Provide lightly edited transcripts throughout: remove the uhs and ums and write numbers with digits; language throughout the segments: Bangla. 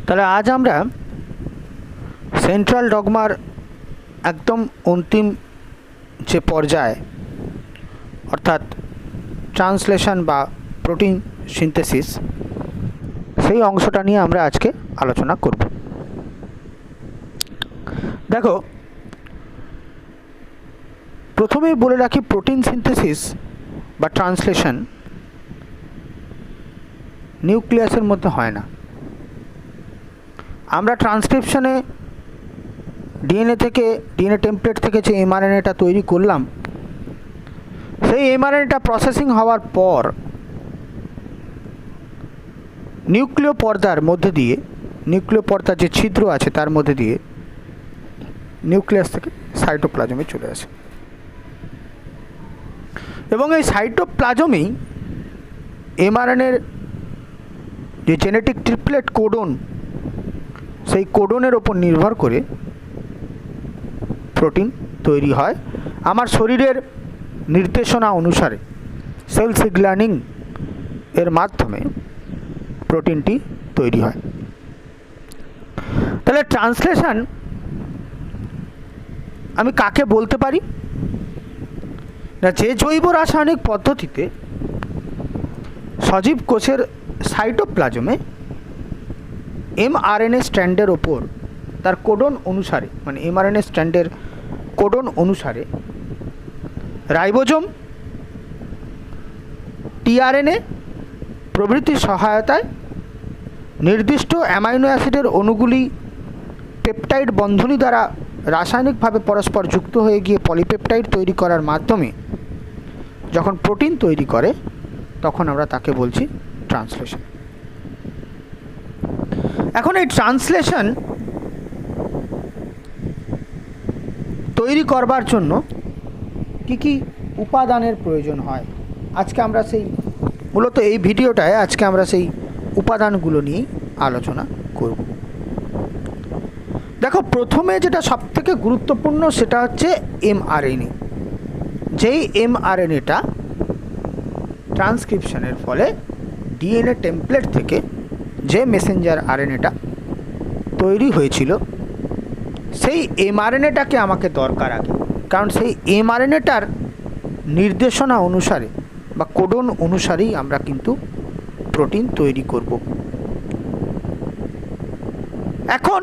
তাহলে আজ আমরা সেন্ট্রাল ডগমার একদম অন্তিম যে পর্যায় অর্থাৎ ট্রান্সলেশন বা প্রোটিন সিনথেসিস সেই অংশটা নিয়ে আমরা আজকে আলোচনা করব। দেখো, প্রথমেই বলে রাখি, প্রোটিন সিনথেসিস বা ট্রান্সলেশন নিউক্লিয়াসের মধ্যে হয় না। আমরা ট্রান্সক্রিপশনে ডিএনএ টেমপ্লেট থেকে যে এমআরএনএটা তৈরি করলাম, সেই এমআরএনএটা প্রসেসিং হওয়ার পর নিউক্লিয় পর্দার মধ্যে দিয়ে, নিউক্লিয় পর্দার যে ছিদ্র আছে তার মধ্যে দিয়ে নিউক্লিয়াস থেকে সাইটোপ্লাজমে চলে আসে এবং এই সাইটোপ্লাজমেই এমআরএনএর যে জেনেটিক ট্রিপলেট কোডন, সেই কোডনের ওপর নির্ভর করে প্রোটিন তৈরি হয়। আমার শরীরের নির্দেশনা অনুসারে সেল সিগন্যালিং এর মাধ্যমে প্রোটিনটি তৈরি হয়। তাহলে ট্রান্সলেশন আমি কাকে বলতে পারি না, যে জৈব রাসায়নিক পদ্ধতিতে সজীব কোষের সাইটোপ্লাজমে এমআরএনএ স্ট্র্যান্ডের ওপর তার কোডন অনুসারে, মানে এমআরএনএ স্ট্র্যান্ডের কোডন অনুসারে রাইবোজোম, টিআরএনএ প্রভৃতির সহায়তায় নির্দিষ্ট অ্যামাইনো অ্যাসিডের অণুগুলি পেপটাইড বন্ধনী দ্বারা রাসায়নিকভাবে পরস্পর যুক্ত হয়ে গিয়ে পলিপেপটাইড তৈরি করার মাধ্যমে যখন প্রোটিন তৈরি করে, তখন আমরা তাকে বলছি ট্রান্সলেশন। এখন এই ট্রান্সলেশন তৈরি করবার জন্য কি কি উপাদানের প্রয়োজন হয়, আজকে আমরা সেই মূলত এই ভিডিওটায় আজকে আমরা সেই উপাদানগুলো নিয়েই আলোচনা করব। দেখো, প্রথমে যেটা সবথেকে গুরুত্বপূর্ণ সেটা হচ্ছে এমআরএনএ। যেই এমআরএনএটা ট্রান্সক্রিপশনের ফলে ডিএনএ টেমপ্লেট থেকে যে মেসেঞ্জার আরএনএটা তৈরি হয়েছিল, সেই এমআরএনএটাকে আমাকে দরকার আগে, কারণ সেই এমআরএনএটার নির্দেশনা অনুসারে বা কোডন অনুসারেই আমরা কিন্তু প্রোটিন তৈরি করব। এখন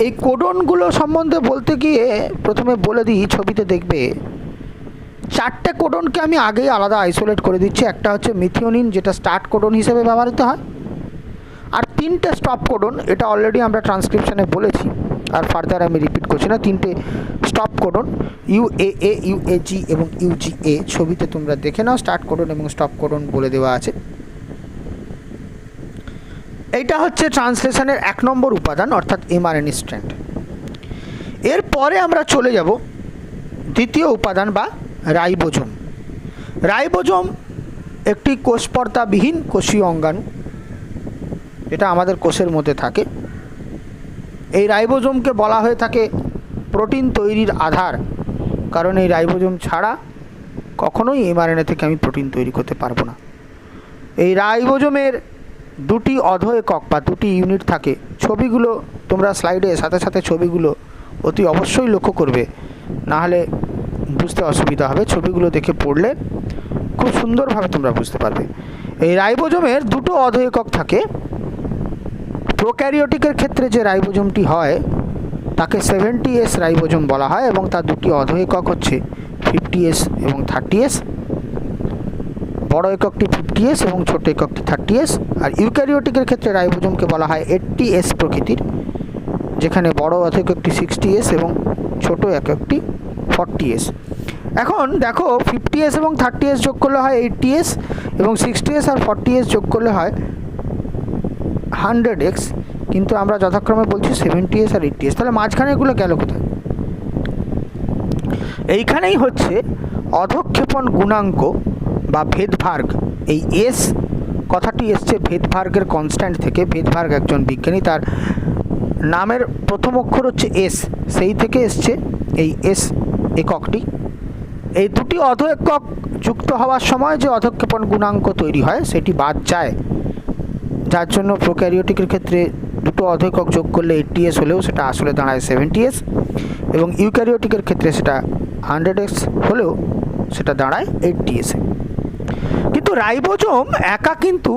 এই কোডনগুলো সম্বন্ধে বলতে গিয়ে প্রথমে বলে দিই, ছবিতে দেখবে 4টে কোডনকে আমি আগেই আলাদা আইসোলেট করে দিচ্ছি। একটা হচ্ছে মিথিওনিন, যেটা স্টার্ট কোডন হিসেবে ব্যবহৃত হয়, আর 3টে স্টপ কোডন, এটা অলরেডি আমরা ট্রান্সক্রিপশনে বলেছি, আর ফার্দার আমি রিপিট করছি না। 3টে স্টপ কোডন, ইউএএ, ইউএজি এবং ইউজিএ, ছবিতে তোমরা দেখে নাও, স্টার্ট কোডন এবং স্টপ কোডন বলে দেওয়া আছে। এইটা হচ্ছে ট্রান্সলেশনের 1 নম্বর উপাদান, অর্থাৎ এমআরএনএ স্ট্র্যান্ড। এরপরে আমরা চলে যাব দ্বিতীয় উপাদান বা রাইবোজোম। রাইবোজোম একটি কোষপর্দাবিহীন কোষীয় অঙ্গাণু, এটা আমাদের কোষের মধ্যে থাকে। এই রাইবোজোমকে বলা হয়ে থাকে প্রোটিন তৈরির আধার, কারণ এই রাইবোজোম ছাড়া কখনোই এমআরএনএ থেকে আমি প্রোটিন তৈরি করতে পারবো না। এই রাইবোজোমের 2টি অধ একক বা 2টি ইউনিট থাকে। ছবিগুলো তোমরা স্লাইডে সাথে সাথে ছবিগুলো অতি অবশ্যই লক্ষ্য করবে, না হলে বুঝতে অসুবিধা হবে। ছবিগুলো দেখে পড়লে খুব সুন্দরভাবে তোমরা বুঝতে পারবে। এই রাইবোজোমের 2টো অধ একক থাকে। প্রোক্যারিওটিকের ক্ষেত্রে যে রাইবোজোমটি হয় তাকে 70S রাইবোজোম বলা হয় এবং তার 2টি অধ একক হচ্ছে 50S এবং 30S। বড় এককটি 50S এবং ছোট এককটি 30S। আর ইউক্যারিওটিকের ক্ষেত্রে রাইবোজোমকে বলা হয় 80S প্রকৃতির, যেখানে বড় অধ এককটি 60S এবং ছোট এককটি 40S। এখন দেখো, 50S এবং 30S যোগ করলে হয় 80S এবং 60S আর 40S যোগ করলে হয় 100X, কিন্তু আমরা যথাক্রমে বলছি 70S আর 80S। তাহলে মাঝখানে এগুলো গেল কোথায়? এইখানেই হচ্ছে অধক্ষেপণ গুণাঙ্ক বা ভেদভার্গ। এই এস কথাটি এসছে ভেদভার্গের কনস্ট্যান্ট থেকে। ভেদভার্গ একজন বিজ্ঞানী, তার নামের প্রথম অক্ষর হচ্ছে এস, সেই থেকে এসছে এই এস এককটি। এই 2টি অধ একক যুক্ত হওয়ার সময় যে অধক্ষেপণ গুণাঙ্ক তৈরি হয় সেটি বাদ যায়, যার জন্য প্রোক্যারিওটিকের ক্ষেত্রে দুটো অধৈকক যোগ করলে 80s হলেও সেটা আসলে দাঁড়ায় 70s, এবং ইউক্যারিওটিকের ক্ষেত্রে সেটা 100x হলেও সেটা দাঁড়ায় 80s। কিন্তু রাইবোজোম একা কিন্তু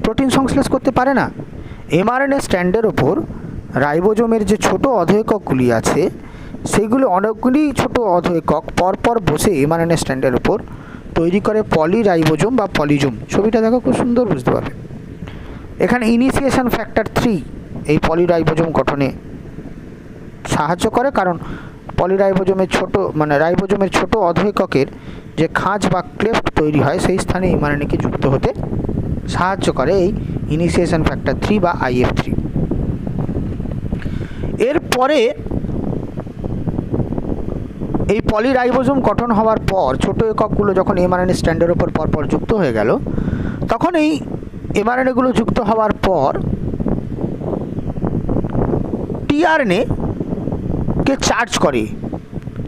প্রোটিন সংশ্লেষ করতে পারে না। এমআরএনএ স্ট্র্যান্ডের ওপর রাইবোজোমের যে ছোট অধৈককগুলি আছে সেইগুলো অনেকগুলি ছোট অধৈকক পরপর বসে এমআরএনএ স্ট্র্যান্ডের ওপর তৈরি করে পলিরাইবোজোম বা পলিজোম। ছবিটা দেখো, খুব সুন্দর বুঝতে পারবে। এখানে ইনিশিয়েশন ফ্যাক্টর 3 এই পলিরাইবোজোম গঠনে সাহায্য করে, কারণ পলিরাইবোজোমের রাইবোজোমের ছোট অধৈককের যে খাঁজ বা ক্লেফট তৈরি হয় সেই স্থানে এমআরএনএকে যুক্ত হতে সাহায্য করে এই ইনিশিয়েশন ফ্যাক্টর 3 বা IF3। এরপরে এই পলিরাইবোজোম গঠন হওয়ার পর ছোট এককগুলো যখন এমআরএনএ স্ট্র্যান্ডের ওপর পরপর যুক্ত হয়ে গেল, তখন এই এমআরএনএগুলো যুক্ত হওয়ার পর টিআরএনএ কে চার্জ করে,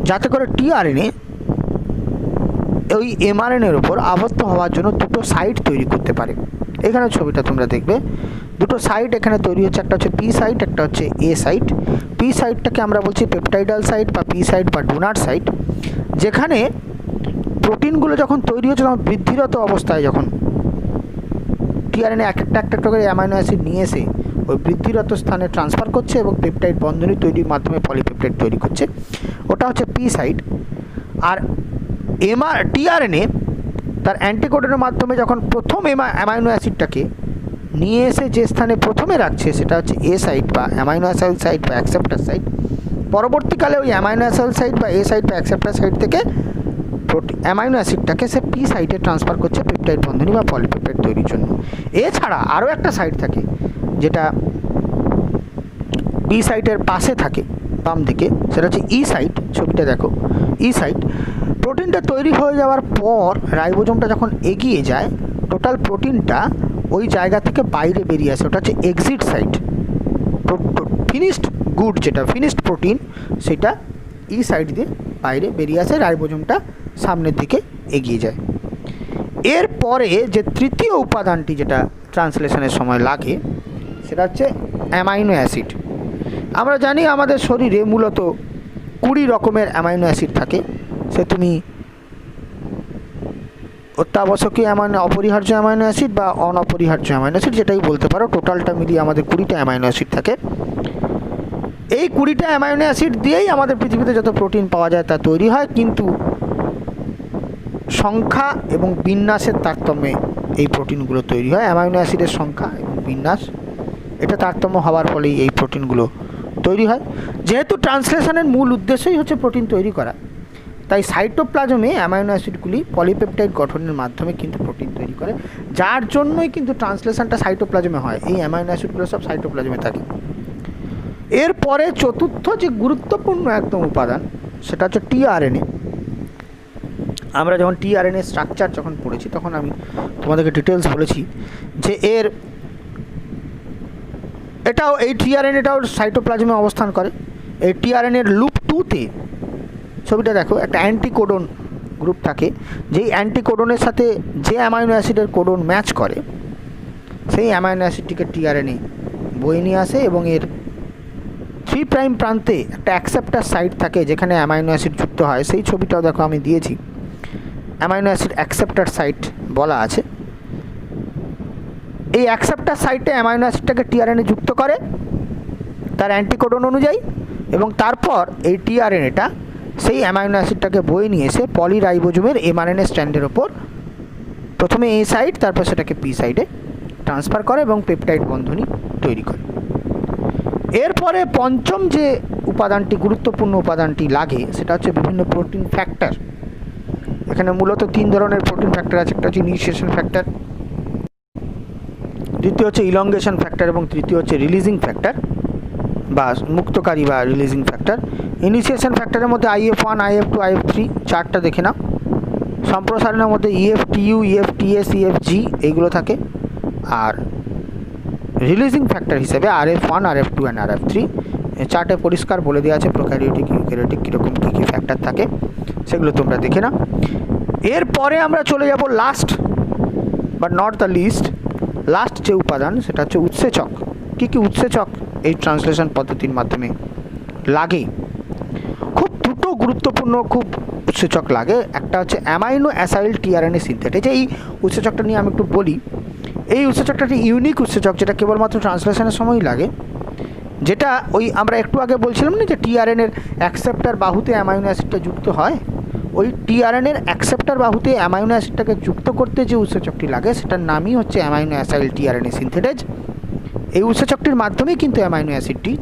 যাতে করে টিআরএনএ ওই এমআরএনএর ওপর আবদ্ধ হওয়ার জন্য দুটো সাইট তৈরি করতে পারে। এখানে ছবিটা তোমরা দেখবে, দুটো সাইট এখানে তৈরি হচ্ছে, একটা হচ্ছে পি সাইট, একটা হচ্ছে এ সাইট। পি সাইটটাকে আমরা বলছি পেপটাইডাল সাইট বা পি সাইট বা ডোনার সাইট, যেখানে প্রোটিনগুলো যখন তৈরি হচ্ছে তখন বৃদ্ধিরত অবস্থায় যখন টিআরএনএ একটা করে অ্যামাইনো অ্যাসিড নিয়ে এসে ওই বৃদ্ধিরত স্থানে ট্রান্সফার করছে এবং পেপটাইড বন্ধনী তৈরির মাধ্যমে পলিপেপটাইড তৈরি করছে, ওটা হচ্ছে পি সাইট। আর টিআরএনএ তার অ্যান্টিকোডনের মাধ্যমে যখন প্রথম অ্যামাইনো অ্যাসিডটাকে নিয়ে এসে যে স্থানে প্রথমে রাখছে সেটা হচ্ছে এ সাইট বা অ্যামাইনো অ্যাসিড সাইট বা অ্যাকসেপ্টার সাইট, পরবর্তীকালে ওই অ্যামাইনো অ্যাসিড সাইট বা এ সাইট বা অ্যাকসেপ্টার সাইট থেকে অ্যামাইনো অ্যাসিডটাকে সে পি সাইটে ট্রান্সফার করছে পেপটাইড বন্ধনী বা পলিপেপটাইড তৈরির জন্য। এছাড়া আরও একটা সাইট থাকে যেটা পি সাইটের পাশে থাকে বাম দিকে, সেটা হচ্ছে ই সাইট। ছবিটা দেখো, ই সাইট। প্রোটিনটা তৈরি হয়ে যাওয়ার পর রাইবোজোমটা যখন এগিয়ে যায়, টোটাল প্রোটিনটা ওই জায়গা থেকে বাইরে বেরিয়ে আসে, ওটা হচ্ছে এক্সিট সাইট। ফিনিশড গুড, যেটা ফিনিশড প্রোটিন, সেটা ই সাইড দিয়ে বাইরে বেরিয়ে আসে, রাইবোজোমটা সামনের দিকে এগিয়ে যায়। এরপরে যে তৃতীয় উপাদানটি যেটা ট্রান্সলেশনের সময় লাগে সেটা হচ্ছে অ্যামাইনো অ্যাসিড। আমরা জানি আমাদের শরীরে মূলত 20 রকমের অ্যামাইনো অ্যাসিড থাকে। সে তুমি অত্যাবশ্যকীয় অপরিহার্য অ্যামাইনো অ্যাসিড বা অনপরিহার্য অ্যামাইনো অ্যাসিড, যেটাই বলতে পারো, টোটালটা মিলিয়ে আমাদের 20টা অ্যামাইনো অ্যাসিড থাকে। এই 20টা অ্যামাইনো অ্যাসিড দিয়েই আমাদের পৃথিবীতে যত প্রোটিন পাওয়া যায় তা তৈরি হয়, কিন্তু সংখ্যা এবং বিন্যাসের তারতম্যে এই প্রোটিনগুলো তৈরি হয়। অ্যামাইনো অ্যাসিডের সংখ্যা এবং বিন্যাস এটা তারতম্য হওয়ার ফলেই এই প্রোটিনগুলো তৈরি হয়। যেহেতু ট্রান্সলেশনের মূল উদ্দেশ্যই হচ্ছে প্রোটিন তৈরি করা, তাই সাইটোপ্লাজমে অ্যামাইনো অ্যাসিডগুলি পলিপেপটাইড গঠনের মাধ্যমে কিন্তু প্রোটিন তৈরি করে, যার জন্যই কিন্তু ট্রান্সলেশনটা সাইটোপ্লাজমে হয়। এই অ্যামাইনো অ্যাসিডগুলো সব সাইটোপ্লাজমে থাকে। এরপরে চতুর্থ যে গুরুত্বপূর্ণ একদম উপাদান সেটা হচ্ছে টিআরএনএ। আমরা যখন টিআরএনএ স্ট্রাকচার যখন পড়েছি তখন আমি তোমাদেরকে ডিটেলস বলেছি যে এই টিআরএনএটাও সাইটোপ্লাজমে অবস্থান করে। এই টিআরএনএর লুপ 2তে ছবিটা দেখো, একটা অ্যান্টিকোডন গ্রুপ থাকে, যেই অ্যান্টিকোডনের সাথে যে অ্যামাইনো অ্যাসিডের কোডন ম্যাচ করে সেই অ্যামাইনো অ্যাসিডটিকে টিআরএনএ বয়ে নিয়ে আসে, এবং এর 3' প্রান্তে একটা অ্যাকসেপ্টার সাইট থাকে যেখানে অ্যামাইনো অ্যাসিড যুক্ত হয়। সেই ছবিটাও দেখো আমি দিয়েছি, অ্যামাইনো অ্যাসিড অ্যাকসেপ্টার সাইট বলা আছে। এই অ্যাকসেপ্টার সাইটে অ্যামাইনো অ্যাসিডটাকে টিআরএনএ যুক্ত করে তার অ্যান্টিকোডন অনুযায়ী, এবং তারপর এই টিআরএনএটা সেই অ্যামাইনো অ্যাসিডটাকে বয়ে নিয়ে এসে পলিরাইবোজোমের এমআরএনএ স্ট্র্যান্ডের ওপর প্রথমে এ সাইড, তারপর সেটাকে পি সাইডে ট্রান্সফার করে এবং পেপটাইড বন্ধনী তৈরি করে। এরপরে পঞ্চম যে উপাদানটি, গুরুত্বপূর্ণ উপাদানটি লাগে সেটা হচ্ছে বিভিন্ন প্রোটিন ফ্যাক্টর। এখানে মূলত 3 ধরনের প্রোটিন ফ্যাক্টর আছে। একটা হচ্ছে ইনিশিয়েশন ফ্যাক্টর, দ্বিতীয় হচ্ছে ইলংগেশন ফ্যাক্টর, এবং তৃতীয় হচ্ছে রিলিজিং ফ্যাক্টর বা মুক্তকারী বা রিলিজিং ফ্যাক্টর। ইনিশিয়েশন ফ্যাক্টরের মধ্যে IF1, IF2, IF3 চারটা দেখে নাও। সম্প্রসারণের মধ্যে EFTU, EFTS, EFG এইগুলো থাকে। আর রিলিজিং ফ্যাক্টর হিসেবে RF1, RF2 অ্যান্ড RF3। চার্টে পরিষ্কার বলে দেওয়া আছে প্রোক্যারিওটিক ইউক্যারিওটিক কীরকম কী কী ফ্যাক্টর থাকে, সেগুলো তোমরা দেখে নাও। এরপরে আমরা চলে যাব last but not the least last যে উপাদান সেটা হচ্ছে উৎসেচক। কী কী উৎসেচক এই ট্রান্সলেশন পদ্ধতির মাধ্যমে লাগে? খুব দুটো গুরুত্বপূর্ণ খুব উৎসেচক লাগে। একটা হচ্ছে অ্যামাইনো অ্যাসাইল টিআরএনএ সিনথেটেজ। এই উৎসেচকটা নিয়ে আমি একটু বলি। এই উৎসেচকটা একটি ইউনিক উৎসেচক, যেটা কেবলমাত্র ট্রান্সলেশনের সময়ই লাগে, যেটা ওই আমরা একটু আগে বলছিলাম না যে টিআরএনএর অ্যাকসেপ্টার বাহুতে অ্যামাইনো অ্যাসিডটা যুক্ত হয়, ওই টিআরএনএর অ্যাকসেপ্টার বাহুতে অ্যামাইনো অ্যাসিডটাকে যুক্ত করতে যে উৎসেচকটি লাগে সেটার নামই হচ্ছে অ্যামাইনো অ্যাসাইল টিআরএনএ সিনথেটেজ। এই উৎসেচকটির মাধ্যমেই কিন্তু অ্যামাইনো অ্যাসিডটি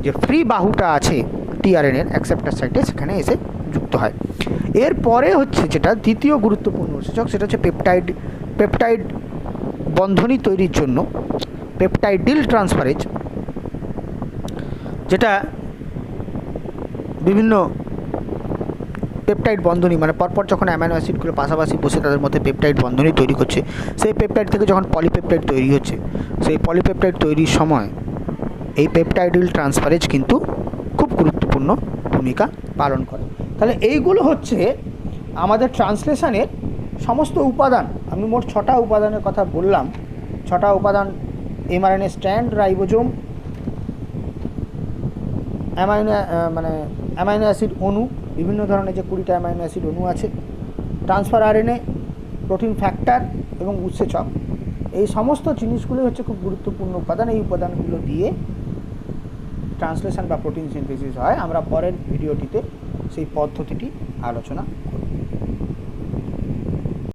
যে ফ্রি বাহুটা আছে টিআরএনএর অ্যাকসেপ্টার সাইটে সেখানে এসে যুক্ত হয়। এরপরে হচ্ছে যেটা দ্বিতীয় গুরুত্বপূর্ণ উৎসেচক, সেটা হচ্ছে পেপটাইড বন্ধনী তৈরির জন্য পেপটাইডিল ট্রান্সফারেজ, যেটা বিভিন্ন পেপটাইড বন্ধনী মানে পরপর যখন অ্যামাইনো অ্যাসিডগুলো পাশাপাশি বসে তাদের মধ্যে পেপটাইড বন্ধনী তৈরি করছে, সেই পেপটাইড থেকে যখন পলিপেপটাইড তৈরি হচ্ছে, সেই পলিপেপটাইড তৈরির সময় এই পেপটাইডিল ট্রান্সফারেজ কিন্তু খুব গুরুত্বপূর্ণ ভূমিকা পালন করে। তাহলে এইগুলো হচ্ছে আমাদের ট্রান্সলেশনের সমস্ত উপাদান। আমি মোট 6টা উপাদানের কথা বললাম। 6টা উপাদান: mRNA strand, ribosome, amino acid অণু, বিভিন্ন ধরনের যে 20টা অ্যামাইনো অ্যাসিড অণু আছে, ট্রান্সফার আরএনএ, প্রোটিন ফ্যাক্টর এবং উৎসেচক। এই সমস্ত জিনিসগুলো হচ্ছে খুব গুরুত্বপূর্ণ উপাদান। এই উপাদানগুলো দিয়ে ট্রান্সলেশন বা প্রোটিন সিনথেসিস হয়। আমরা পরের ভিডিওটিতে সেই পদ্ধতিটি আলোচনা করব।